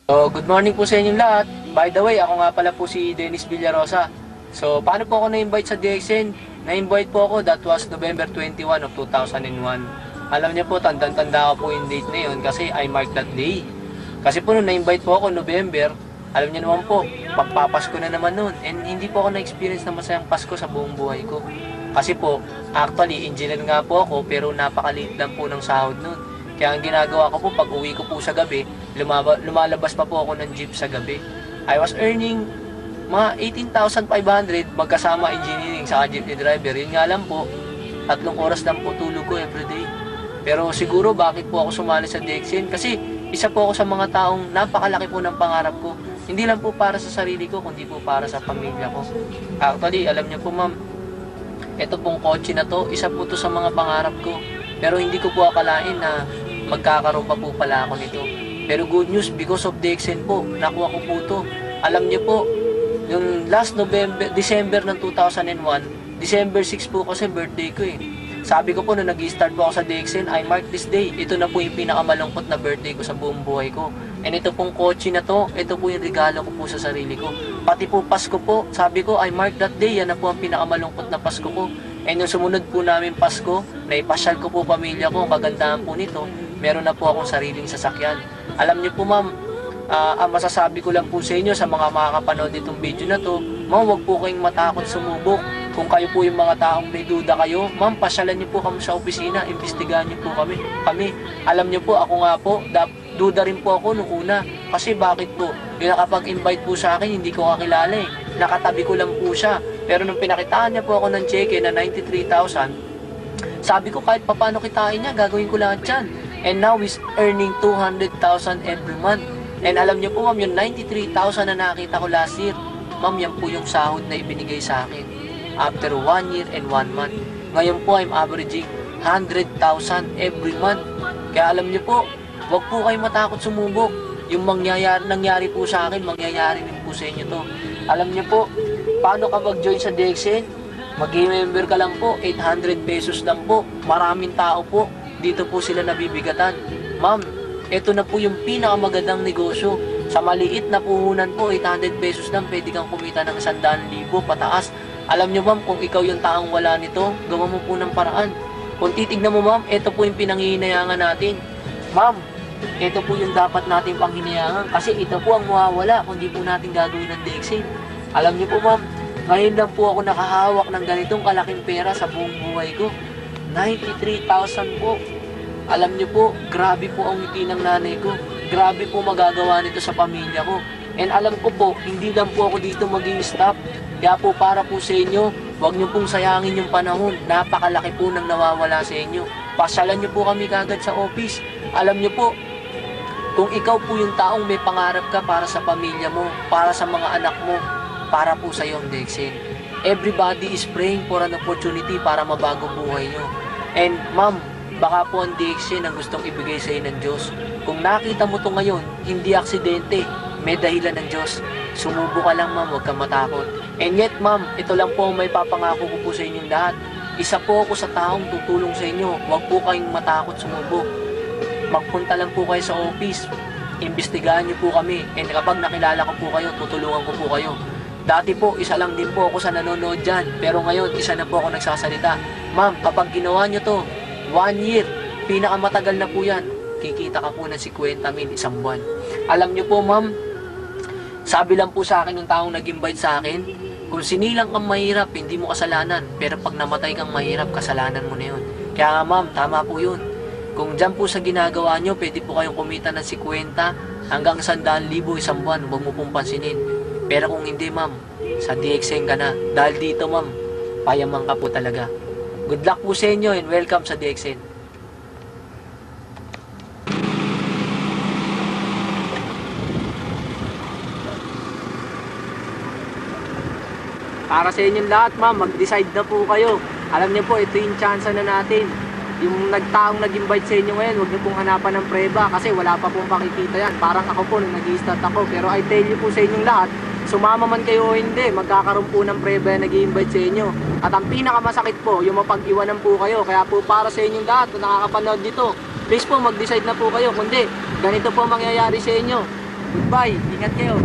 So, good morning po sa inyong lahat. By the way, ako nga pala po si Dennis Villarosa. So, paano po ako na-invite sa DXN? Na-invite po ako, that was November 21 of 2001. Alam niyo po, tandang-tanda ko po yung date na yun kasi I marked that day. Kasi po nung na-invite po ako November, alam niyo naman po, pagpapasko na naman noon. And hindi po ako na-experience na masayang Pasko sa buong buhay ko. Kasi po, actually, engineer nga po ako pero napakaliit lang po ng sahod noon. Kaya ang ginagawa ko po, pag uwi ko po sa gabi, lumalabas pa po ako ng jeep sa gabi. I was earning mga 18,500 magkasama engineering sa jeepney driver. Yun nga lang po, 3 oras lang po tulog ko everyday. Pero siguro bakit po ako sumali sa DXN? Kasi isa po ako sa mga taong napakalaki po ng pangarap ko. Hindi lang po para sa sarili ko, kundi po para sa pamilya ko. Actually, alam niyo po ma'am, ito pong kotse na to, isa po to sa mga pangarap ko. Pero hindi ko po akalain na magkakaroon pa po pala ako nito. Pero good news, because of DXN po, nakuha ko po to. Alam niyo po, yung last December ng 2001, December 6 po kasi birthday ko eh. Sabi ko po nung nag-start po ako sa DXN, I mark this day. Ito na po yung pinakamalungkot na birthday ko sa buong buhay ko. And ito pong kotse na to, ito po yung regalo ko po sa sarili ko. Pati po Pasko po, sabi ko, I mark that day. Yan na po ang pinakamalungkot na Pasko ko. And yung sumunod po namin Pasko, naipasyal ko po pamilya ko, ang kagandahan po nito, meron na po akong sariling sasakyan. Alam niyo po ma'am, ang masasabi ko lang po sa inyo sa mga makakapanood nitong video na to, ma'am, wag po kayong matakot sumubok. Kung kayo po yung mga taong may duda kayo, ma'am, pasyalan niyo po kami sa opisina, imbestigahan niyo po kami. Alam niyo po, ako nga po, duda rin po ako nung una. Kasi bakit po? Yung nakapag-invite po sa akin, hindi ko kakilala eh. Nakatabi ko lang po siya. Pero nung pinakitaan niya po ako ng cheque na 93,000, sabi ko kahit papano kitain niya, gagawin ko lahat yan. And now he's earning 200,000 every month. And alam niyo po ma'am, yung 93,000 na nakita ko last year, ma'am, yan po yung sahod na ibinigay sa akin. After 1 year and 1 month. Ngayon po, I'm averaging 100,000 every month. Kaya alam niyo po, wag po kayo matakot sumubok. Yung nangyari po sa akin, mangyayari rin po sa inyo to. Alam niyo po, paano ka mag-join sa DXN? Mag-member ka lang po, 800 pesos lang po. Maraming tao po, dito po sila nabibigatan. Ma'am, ito na po yung pinakamagandang negosyo. Sa maliit na puhunan po, 800 pesos lang, pwede kang kumita ng 100,000 pataas. Alam nyo ma'am, kung ikaw yung taong wala nito, gawa mo po ng paraan. Kung titignan mo ma'am, ito po yung pinanghihinayangan natin. Ma'am, ito po yung dapat natin panghinayangan kasi ito po ang mawawala kung di po natin gagawin ng DXN. Alam nyo po ma'am, ngayon lang po ako nakahawak ng ganitong kalaking pera sa buong buhay ko. 93,000 po. Alam nyo po, grabe po ang ngiti ng nanay ko. Grabe po magagawa nito sa pamilya ko. And alam ko po, hindi lang po ako dito mag-i-stop. Kaya po para po sa inyo, huwag nyo pong sayangin yung panahon. Napakalaki po nang nawawala sa inyo. Pasyalan nyo po kami kagad sa office. Alam nyo po, kung ikaw po yung taong may pangarap ka para sa pamilya mo, para sa mga anak mo, para po sa iyo ang DXN. Everybody is praying for an opportunity para mabago buhay nyo. And ma'am, baka po ang DXN ang gustong ibigay sa iyo ng Diyos. Kung nakita mo to ngayon, hindi aksidente, may dahilan ng Diyos. Sumubo ka lang ma'am, huwag kang matakot. And yet ma'am, ito lang po ang may papangako ko po sa inyong lahat. Isa po ako sa taong tutulong sa inyo. Huwag po kayong matakot sumubok. Magpunta lang po kayo sa office. Imbestigahan niyo po kami. And kapag nakilala ko po kayo, tutulungan ko po kayo. Dati po, isa lang din po ako sa nanonood dyan. Pero ngayon, isa na po ako nagsasalita. Ma'am, kapag ginawa niyo to, 1 year, pinakamatagal na po yan. Kikita ka po ng 50,000 isang buwan. Alam niyo po ma'am, sabi lang po sa akin ng taong nag-invite sa akin, kung sinilang kang mahirap, hindi mo kasalanan. Pero pag namatay kang mahirap, kasalanan mo na yun. Kaya nga ma'am, tama po yun. Kung dyan po sa ginagawa nyo, pwede po kayong kumita ng 50 hanggang 100,000 isang buwan. Huwag mo pong pansinin. Pero kung hindi ma'am, sa DXN ka na. Dahil dito ma'am, payaman ka po talaga. Good luck po sa inyo and welcome sa DXN. Para sa inyong lahat ma'am, mag-decide na po kayo. Alam niyo po, ito yung chance na natin. Yung nagtaong nag-invite sa inyo ngayon, huwag niyo pong hanapan ng preba kasi wala pa pong makikita yan. Parang ako po nung nag-i-start ako. Pero I tell you po sa inyong lahat, sumama man kayo o hindi, magkakaroon po ng preba na nag-i-invite sa inyo. At ang pinakamasakit po, yung mapag-iwanan po kayo. Kaya po para sa inyong lahat, kung nakakapanood dito, please po mag-decide na po kayo. Kundi, ganito po mangyayari sa inyo. Goodbye. Ingat kayo.